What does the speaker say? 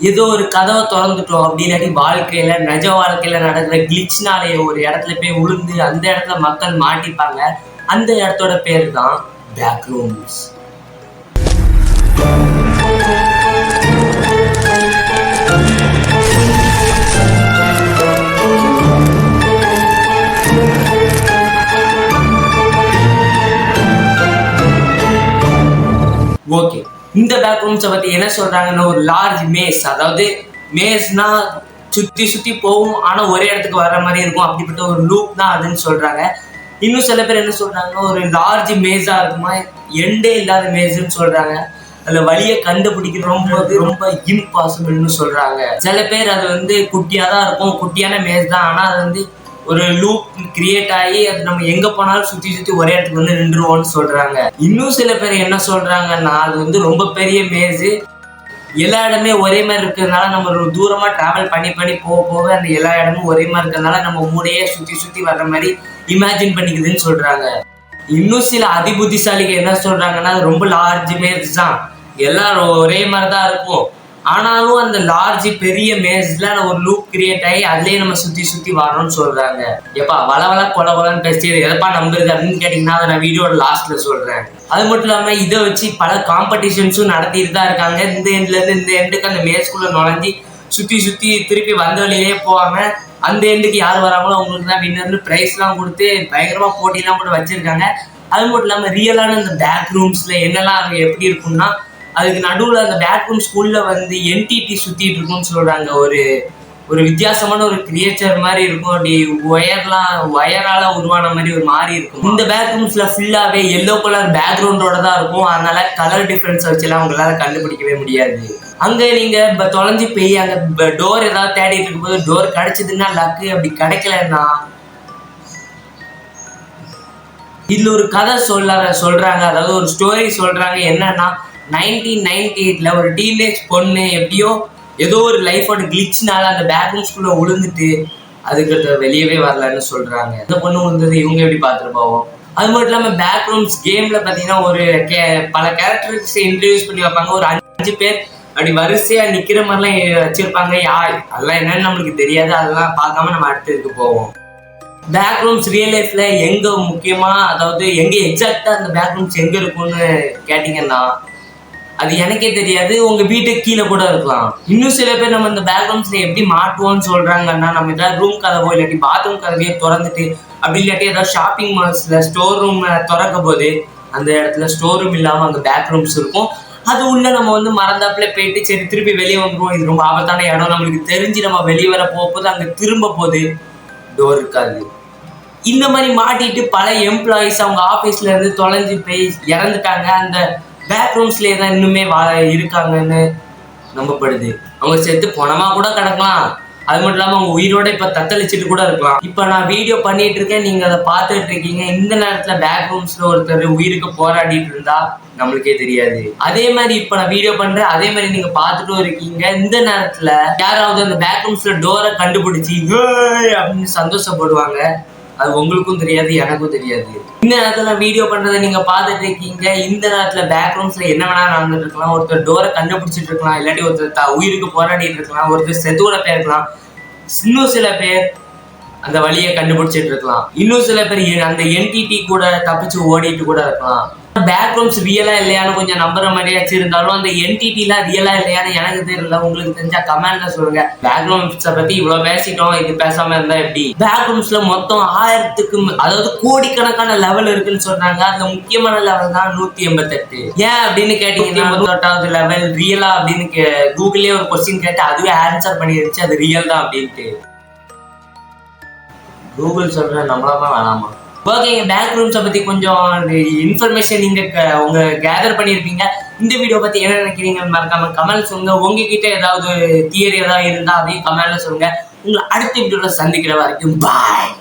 ஏதோ ஒரு கதவை திறந்துட்டோம் அப்படி இல்லாட்டி வாழ்க்கையில நிஜ வாழ்க்கையில நடக்கிற கிளிச்னாலே ஒரு இடத்துல போய் உளுந்து அந்த இடத்துல மக்கள் மாட்டிப்பாங்க. அந்த இடத்தோட பேர் தான் பேக் ரூம்ஸ். ஓகே, இந்த பேக் ரூம்ஸை பத்தி என்ன சொல்றாங்கன்னா, ஒரு லார்ஜ் மேஸ், அதாவது மேஸ்னா சுத்தி சுத்தி போகும் ஆனா ஒரே இடத்துக்கு வர்ற மாதிரி இருக்கும், அப்படிப்பட்ட ஒரு லூப் தான் அதுன்னு சொல்றாங்க. இன்னும் சில பேர் என்ன சொல்றாங்கன்னா, ஒரு லார்ஜ் மேஸா இருக்குமா, எண்டே இல்லாத மேஸ்ன்னு சொல்றாங்க. அதுல வழியை கண்டுபிடிக்க ரொம்ப இம்பாசிபிள்னு சொல்றாங்க. சில பேர் அது வந்து குட்டியா தான் இருக்கும், குட்டியான மேஸ் தான், ஆனா அது வந்து ஒரு லூப் கிரியேட் ஆகி அது நம்ம எங்க போனாலும் சுத்தி சுத்தி ஒரே இடத்துக்கு வந்து நின்றுவோம்னு சொல்றாங்க. இன்னும் சில பேர் என்ன சொல்றாங்கன்னா, அது வந்து ரொம்ப பெரிய மேஸ், எல்லா இடமே ஒரே மாதிரி இருக்கிறதுனால நம்ம ஒரு தூரமா டிராவல் பண்ணி போக போக அந்த எல்லா இடமும் ஒரே மாதிரி இருக்கிறதுனால நம்ம மூடையே சுத்தி சுத்தி வர்ற மாதிரி இமேஜின் பண்ணிக்குதுன்னு சொல்றாங்க. இன்னும் சில அதிபுத்திசாலிகள் என்ன சொல்றாங்கன்னா, அது ரொம்ப லார்ஜ் மேஸ் தான், எல்லாரும் ஒரே மாதிரி தான் இருக்கும், ஆனாலும் அந்த லார்ஜ் பெரிய மேஸ்ல ஒரு லூப் கிரியேட் ஆகி அதுலயே நம்ம சுத்தி சுத்தி வரணும்னு சொல்றாங்க. எப்பா வளவள கொலன்னு பேசி எதப்பா நம்புறது அப்படின்னு கேட்டீங்கன்னா, அதை நான் வீடியோட லாஸ்ட்ல சொல்றேன். அது மட்டும் இல்லாம இதை வச்சு பல காம்படிஷன்ஸும் நடத்திட்டு தான் இருக்காங்க. இந்த எண்ட்ல இருந்து இந்த எண்டுக்கு அந்த மேஸ்குள்ள நுழைஞ்சி சுத்தி சுத்தி திருப்பி வந்த வழியிலே போகாம அந்த எண்டுக்கு யார் வராங்களோ அவங்களுக்கு தான் வின்னர்னு பிரைஸ்லாம் கொடுத்து பயங்கரமா போட்டிலாம் கூட வச்சிருக்காங்க. அது மட்டும் இல்லாம ரியலான இந்த பேக் ரூம்ஸ்ல என்னெல்லாம் அங்கே எப்படி இருக்கும்னா, அதுக்கு நடுவில் அந்த பேக் ரூம் ஸ்கூல்ல வந்து என்டிடி சுத்திட்டு இருக்கும்னு சொல்றாங்க. ஒரு வித்தியாசமான ஒரு கிரியேச்சர் மாதிரி இருக்கும், அப்படி வயரால உருவான மாதிரி ஒரு மாதிரி இருக்கும். இந்த பேக் ரூம்ஸ்ல ஃபுல்லாவே எல்லோ கலர் பேக்ரவுண்டோட தான் இருக்கும், அதனால கலர் டிஃபரன்ஸ் வச்சுலாம் உங்களால கண்டுபிடிக்கவே முடியாது. அங்க நீங்க தொலைஞ்சு போய் அங்க டோர் ஏதாவது தேடிட்டு இருக்கும்போது டோர் கிடைச்சதுன்னா லக்கு, அப்படி கிடைக்கலன்னா இதுல ஒரு கதை சொல்றாங்க, அதாவது ஒரு ஸ்டோரி சொல்றாங்க. என்னன்னா, 1998 ஒரு டீனேஜ் பொண்ணு எப்படியோ ஏதோ ஒரு லைஃபோட கிளிச்னால அந்த பேக் ரூம்ஸ்குள்ள விழுந்துட்டு அதுக்கு வெளியவே வரலன்னு சொல்றாங்க. இந்த பொண்ணு வந்தது இவங்க எப்படி பார்த்துருப்பாவோ. அது மட்டும் இல்லாம பேக் ரூம்ஸ் கேம்ல பாத்தீங்கன்னா ஒரு பல கேரக்டர்ஸ் இன்ட்ரடியூஸ் பண்ணி வைப்பாங்க. ஒரு 5 பேர் அப்படி வரிசையா நிக்கிற மாதிரிலாம் வச்சிருப்பாங்க. அதெல்லாம் என்னன்னு நம்மளுக்கு தெரியாது, அதெல்லாம் பார்க்காம நம்ம அடுத்ததுக்கு போவோம். பேக் ரூம்ஸ் ரியல் லைஃப்ல எங்க முக்கியமா, அதாவது எங்க எக்ஸாக்டா அந்த பேக் ரூம்ஸ் எங்க இருக்கும்னு கேட்டீங்கன்னா அது எனக்கே தெரியாது, உங்க வீட்டுக்கு கீழே கூட இருக்கலாம். இன்னும் சில பேர் நம்ம இந்த பேக் ரூம்ஸ்ல எப்படி மாட்டுவோம்னு சொல்றாங்கன்னா, நம்ம ஏதாவது ரூம் கதவோ இல்லாட்டி பாத்ரூம் கதவையே திறந்துட்டு, அப்படி இல்லாட்டி ஏதாவது ஷாப்பிங் மால்ஸ்ல ஸ்டோர் ரூம் திறக்க போது அந்த இடத்துல ஸ்டோர் ரூம் இல்லாம அங்க பேக் ரூம்ஸ் இருக்கும். அது உள்ள நம்ம வந்து மறந்தாப்புல போயிட்டு சரி திருப்பி வெளியே வந்துருவோம், இது ரொம்ப ஆபத்தான இடம் நம்மளுக்கு தெரிஞ்சு நம்ம வெளியே வர போகும்போது அங்க திரும்ப போது டோர் இருக்காது. இந்த மாதிரி மாட்டிட்டு பல எம்ப்ளாயிஸ் அவங்க ஆபீஸ்ல இருந்து தொலைஞ்சு போய் இறந்துட்டாங்க. அந்த பேக் ரூம்ஸ்லேயே தான் இன்னுமே இருக்காங்கன்னு நம்பப்படுது. அவங்க செத்து பணமா கூட கிடக்கலாம், அது மட்டும் இல்லாம அவங்க உயிரோட இப்ப தத்தளிச்சுட்டு கூட இருக்கலாம். இப்ப நான் வீடியோ பண்ணிட்டு இருக்கேன், நீங்க அதை பார்த்துட்டு இருக்கீங்க. இந்த நேரத்துல பேக் ரூம்ஸ்ல ஒருத்தர் உயிருக்கு போராடிட்டு இருந்தா நம்மளுக்கே தெரியாது. அதே மாதிரி இப்ப நான் வீடியோ பண்றேன், அதே மாதிரி நீங்க பார்த்துட்டும் இருக்கீங்க. இந்த நேரத்துல யாராவது அந்த பேக் ரூம்ஸ்ல டோரை கண்டுபிடிச்சி அப்படின்னு சந்தோஷப்படுவாங்க. அது உங்களுக்கும் தெரியாது, எனக்கும் தெரியாது. இந்த நேரத்துல வீடியோ பண்றதை நீங்க பார்த்துட்டு இருக்கீங்க. இந்த நேரத்துல பேக் ரூம்ஸ்ல என்ன வேணா நடந்துட்டு இருக்கலாம். ஒருத்தர் டோரை கண்டுபிடிச்சிட்டு இருக்கலாம், இல்லாட்டி ஒருத்தர் உயிருக்கு போராடிட்டு இருக்கலாம், ஒருத்தர் செத்தோட போயிருக்கலாம். இன்னும் சில பேர் அந்த வழியை கண்டுபிடிச்சிட்டு இருக்கலாம். இன்னும் சில பேர் அந்த என்டிடி கூட தப்பிச்சு ஓடிட்டு கூட இருக்கலாம். பேக் ரூம்ஸ் ரியலா இல்லையான்னு கொஞ்சம் நம்புற மாதிரியாச்சு இருந்தாலும் அந்த என்டிடிலாம் ரியலா இல்லையான்னு எனக்கு தெரியல. உங்களுக்கு தெரிஞ்சா கமெண்ட்ல சொல்லுங்க. பேக் ரூம்ஸை பத்தி இவ்வளவு பேசிட்டோம், இது பேசாம இருந்தா எப்படி? பேக் ரூம்ஸ்ல மொத்தம் 1000க்கு அதாவது கோடிக்கணக்கான லெவல் இருக்குன்னு சொல்றாங்க. அதுல முக்கியமான லெவல் தான் 188. ஏன் அப்படின்னு கேட்டீங்கன்னா 188வது லெவல் ரியலா அப்படின்னு கூகுள்லயே ஒரு கொஸ்டின் கேட்டு அதுவே ஆன்சர் பண்ணிருச்சு, அது ரியல் தான் அப்படின்ட்டு. கூகுள் சொல்ற நம்மளாமா வேணாமா? ஓகேங்க, பேக் ரூம்ஸை பற்றி கொஞ்சம் இன்ஃபர்மேஷன் நீங்கள் உங்க கேதர் பண்ணியிருப்பீங்க. இந்த வீடியோ பற்றி என்ன நினைக்கிறீங்கன்னு மறக்காம கமெண்ட் சொல்லுங்க. உங்ககிட்ட ஏதாவது தியரி ஏதாவது இருந்தால் அதையும் கமெண்ட்ல சொல்லுங்க. உங்களை அடுத்த வீடியோவில் சந்திக்கிற வரைக்கும் பாய்.